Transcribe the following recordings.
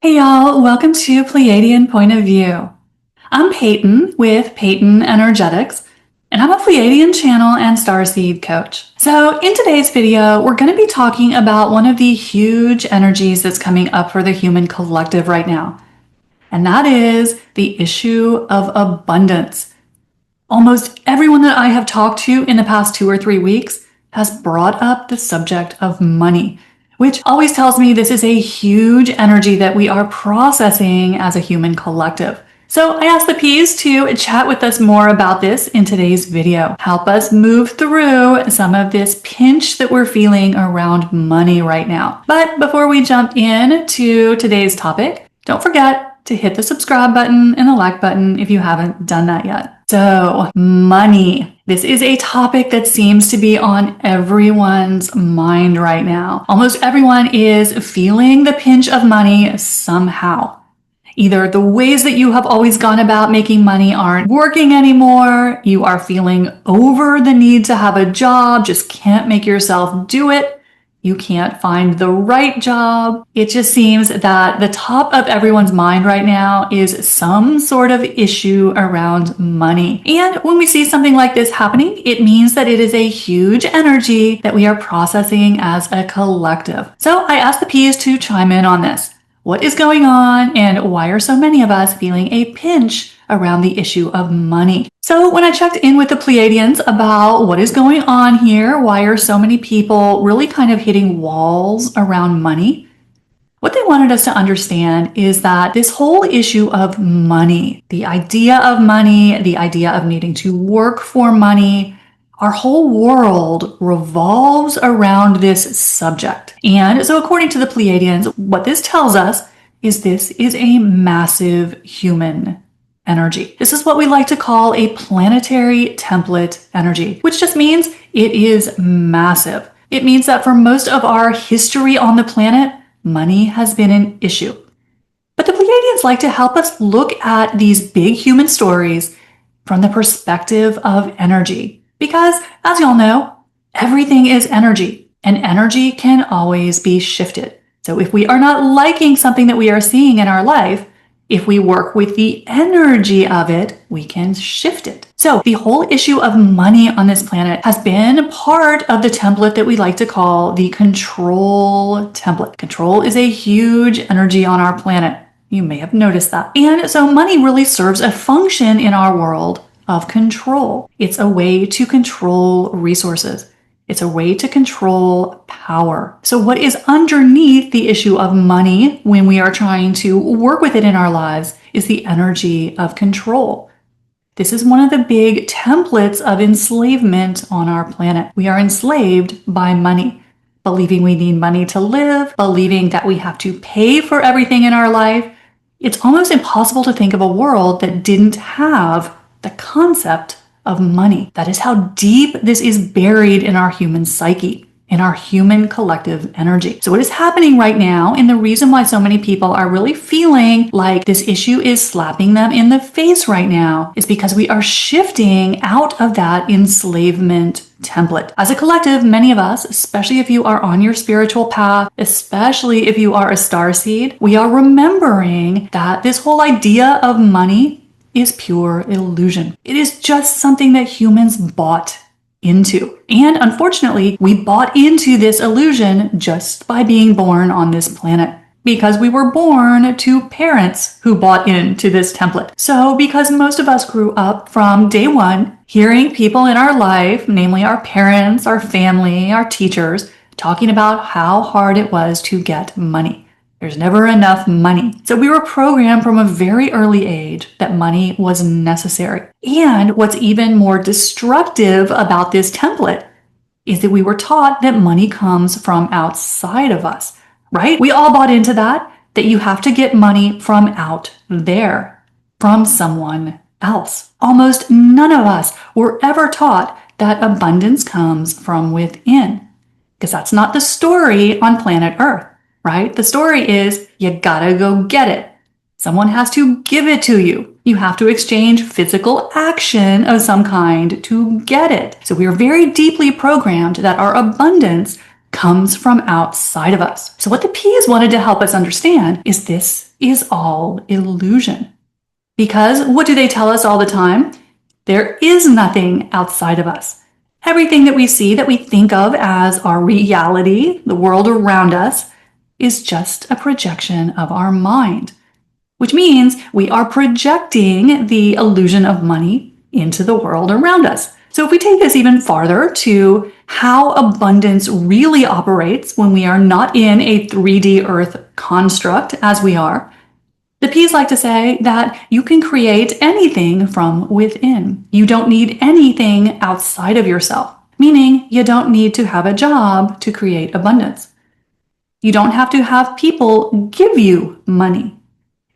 Hey y'all, welcome to Pleiadian Point of View. I'm Peyton with Peyton Energetics, and I'm a Pleiadian channel and starseed coach. So in today's video, we're going to be talking about one of the huge energies that's coming up for the human collective right now, and that is the issue of abundance. Almost everyone that I have talked to in the past 2 or 3 weeks has brought up the subject of money, which always tells me this is a huge energy that we are processing as a human collective. So I asked the P's to chat with us more about this in today's video, help us move through some of this pinch that we're feeling around money right now. But before we jump into today's topic, don't forget to hit the subscribe button and the like button if you haven't done that yet. So, money. This is a topic that seems to be on everyone's mind right now. Almost everyone is feeling the pinch of money somehow. Either the ways that you have always gone about making money aren't working anymore, you are feeling over the need to have a job, just can't make yourself do it, you can't find the right job. It just seems that the top of everyone's mind right now is some sort of issue around money. And when we see something like this happening, it means that it is a huge energy that we are processing as a collective. So I asked the P's to chime in on this. What is going on, and why are so many of us feeling a pinch around the issue of money? So when I checked in with the Pleiadians about what is going on here, why are so many people really kind of hitting walls around money, what they wanted us to understand is that this whole issue of money, the idea of needing to work for money, our whole world revolves around this subject. And so according to the Pleiadians, what this tells us is this is a massive human energy. This is what we like to call a planetary template energy, which just means it is massive. It means that for most of our history on the planet, money has been an issue. But the Pleiadians like to help us look at these big human stories from the perspective of energy. Because, as y'all know, everything is energy, and energy can always be shifted. So if we are not liking something that we are seeing in our life, if we work with the energy of it, we can shift it. So the whole issue of money on this planet has been part of the template that we like to call the control template. Control is a huge energy on our planet. You may have noticed that. And so money really serves a function in our world of control. It's a way to control resources. It's a way to control power. So what is underneath the issue of money when we are trying to work with it in our lives is the energy of control. This is one of the big templates of enslavement on our planet. We are enslaved by money, believing we need money to live, believing that we have to pay for everything in our life. It's almost impossible to think of a world that didn't have the concept of money. That is how deep this is buried in our human psyche, in our human collective energy. So what is happening right now, and the reason why so many people are really feeling like this issue is slapping them in the face right now, is because we are shifting out of that enslavement template. As a collective, many of us, especially if you are on your spiritual path, especially if you are a starseed, we are remembering that this whole idea of money is pure illusion. It is just something that humans bought into. And unfortunately, we bought into this illusion just by being born on this planet, because we were born to parents who bought into this template. So because most of us grew up from day one hearing people in our life, namely our parents, our family, our teachers, talking about how hard it was to get money. There's never enough money. So we were programmed from a very early age that money was necessary. And what's even more destructive about this template is that we were taught that money comes from outside of us, right? We all bought into that you have to get money from out there, from someone else. Almost none of us were ever taught that abundance comes from within, because that's not the story on planet Earth. Right? The story is you gotta go get it. Someone has to give it to you. You have to exchange physical action of some kind to get it. So we are very deeply programmed that our abundance comes from outside of us. So what the P's wanted to help us understand is this is all illusion. Because what do they tell us all the time? There is nothing outside of us. Everything that we see, that we think of as our reality, the world around us, is just a projection of our mind, which means we are projecting the illusion of money into the world around us. So if we take this even farther to how abundance really operates when we are not in a 3D Earth construct as we are, the P's like to say that you can create anything from within. You don't need anything outside of yourself, meaning you don't need to have a job to create abundance. You don't have to have people give you money.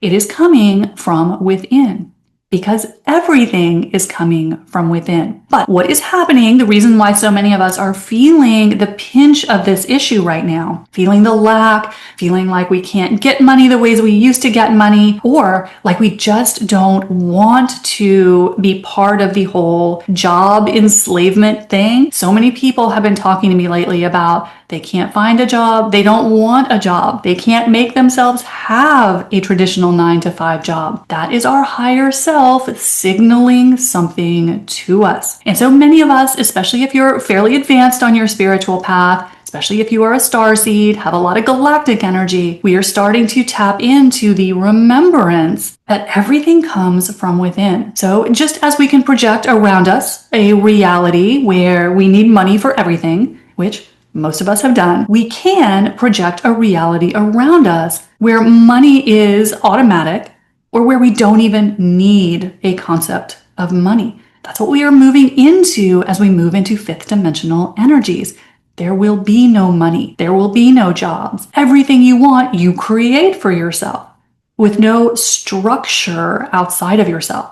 It is coming from within, because everything is coming from within. But what is happening, the reason why so many of us are feeling the pinch of this issue right now, feeling the lack, feeling like we can't get money the ways we used to get money, or like we just don't want to be part of the whole job enslavement thing. So many people have been talking to me lately about they can't find a job, they don't want a job, they can't make themselves have a traditional 9-to-5 job. That is our higher self signaling something to us. And so many of us, especially if you're fairly advanced on your spiritual path, especially if you are a starseed, have a lot of galactic energy, we are starting to tap into the remembrance that everything comes from within. So just as we can project around us a reality where we need money for everything, which most of us have done, we can project a reality around us where money is automatic, or where we don't even need a concept of money. That's what we are moving into as we move into fifth dimensional energies. There will be no money. There will be no jobs. Everything you want, you create for yourself with no structure outside of yourself,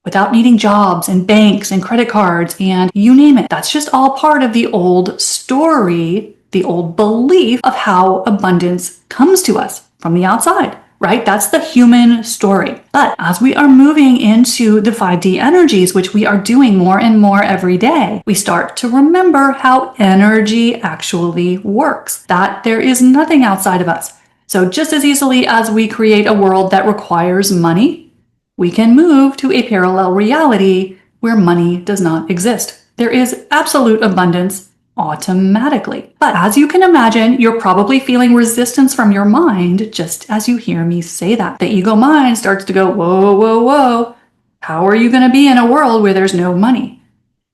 without needing jobs and banks and credit cards and you name it. That's just all part of the old story, the old belief of how abundance comes to us from the outside, right? That's the human story. But as we are moving into the 5D energies, which we are doing more and more every day, we start to remember how energy actually works, that there is nothing outside of us. So just as easily as we create a world that requires money, we can move to a parallel reality where money does not exist. There is absolute abundance automatically. But as you can imagine, you're probably feeling resistance from your mind just as you hear me say that. The ego mind starts to go, whoa, whoa, whoa. How are you going to be in a world where there's no money?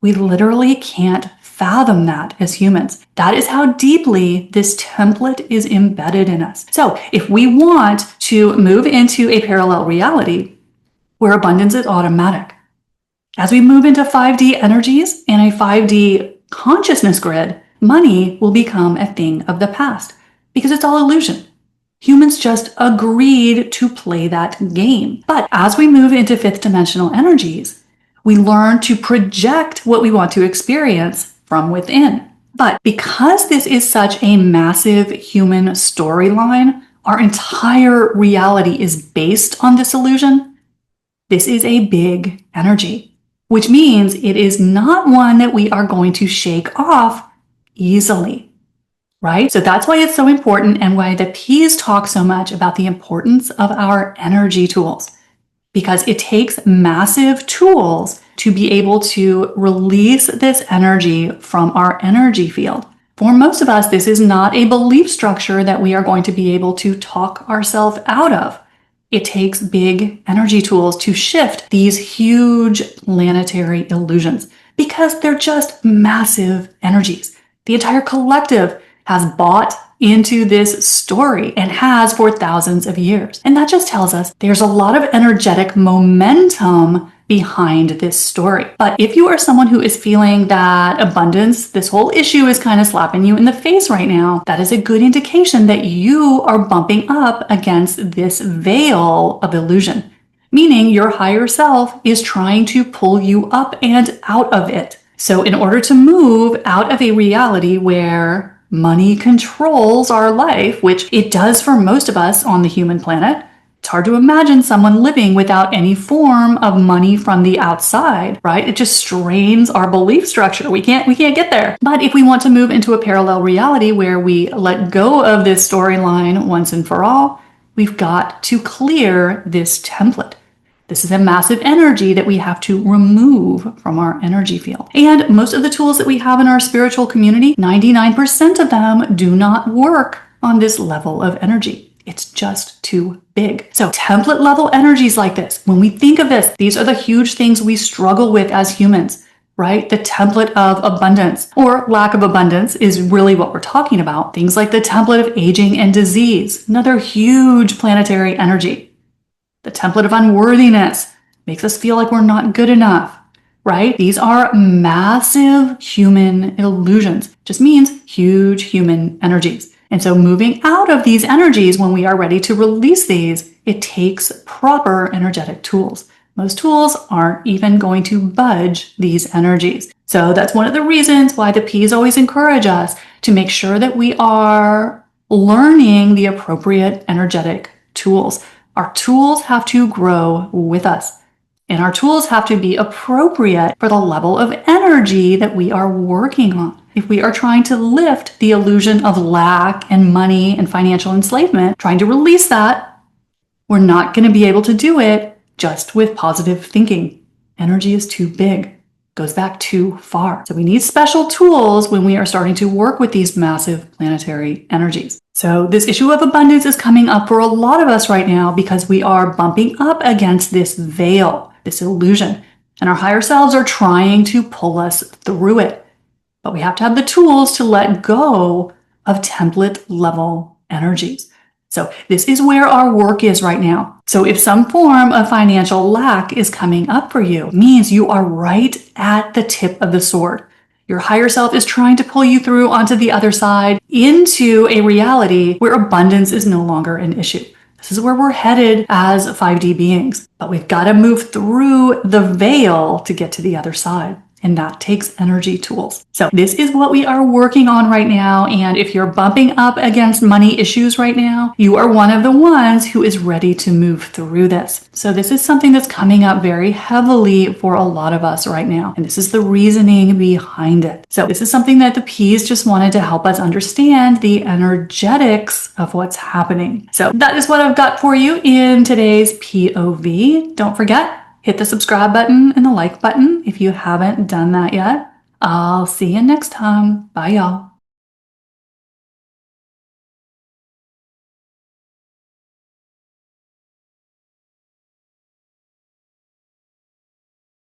We literally can't fathom that as humans. That is how deeply this template is embedded in us. So if we want to move into a parallel reality, where abundance is automatic. As we move into 5D energies and a 5D consciousness grid, money will become a thing of the past because it's all illusion. Humans just agreed to play that game. But as we move into fifth dimensional energies, we learn to project what we want to experience from within. But because this is such a massive human storyline, our entire reality is based on this illusion. This is a big energy, which means it is not one that we are going to shake off easily, right? So that's why it's so important and why the P's talk so much about the importance of our energy tools, because it takes massive tools to be able to release this energy from our energy field. For most of us, this is not a belief structure that we are going to be able to talk ourselves out of. It takes big energy tools to shift these huge planetary illusions because they're just massive energies. The entire collective has bought into this story and has for thousands of years. And that just tells us there's a lot of energetic momentum behind this story. But if you are someone who is feeling that abundance, this whole issue is kind of slapping you in the face right now, that is a good indication that you are bumping up against this veil of illusion, meaning your higher self is trying to pull you up and out of it. So in order to move out of a reality where money controls our life, which it does for most of us on the human planet, It's hard to imagine someone living without any form of money from the outside, right? It just strains our belief structure. We can't get there. But if we want to move into a parallel reality where we let go of this storyline once and for all, we've got to clear this template. This is a massive energy that we have to remove from our energy field. And most of the tools that we have in our spiritual community, 99% of them do not work on this level of energy. It's just too big. So template level energies like this, when we think of this, these are the huge things we struggle with as humans, right? The template of abundance or lack of abundance is really what we're talking about. Things like the template of aging and disease, another huge planetary energy. The template of unworthiness makes us feel like we're not good enough, right? These are massive human illusions. Just means huge human energies. And so moving out of these energies when we are ready to release these, it takes proper energetic tools. Most tools aren't even going to budge these energies. So that's one of the reasons why the P's always encourage us to make sure that we are learning the appropriate energetic tools. Our tools have to grow with us. And our tools have to be appropriate for the level of energy that we are working on. If we are trying to lift the illusion of lack and money and financial enslavement, trying to release that, we're not going to be able to do it just with positive thinking. Energy is too big, goes back too far. So we need special tools when we are starting to work with these massive planetary energies. So this issue of abundance is coming up for a lot of us right now because we are bumping up against this veil, this illusion, and our higher selves are trying to pull us through it. But we have to have the tools to let go of template level energies. So this is where our work is right now. So if some form of financial lack is coming up for you, it means you are right at the tip of the sword. Your higher self is trying to pull you through onto the other side into a reality where abundance is no longer an issue. This is where we're headed as 5D beings, but we've got to move through the veil to get to the other side. And that takes energy tools. So this is what we are working on right now. And if you're bumping up against money issues right now, you are one of the ones who is ready to move through this. So this is something that's coming up very heavily for a lot of us right now. And this is the reasoning behind it. So this is something that the P's just wanted to help us understand the energetics of what's happening. So that is what I've got for you in today's POV. Don't forget, hit the subscribe button and the like button if you haven't done that yet. I'll see you next time. Bye, y'all.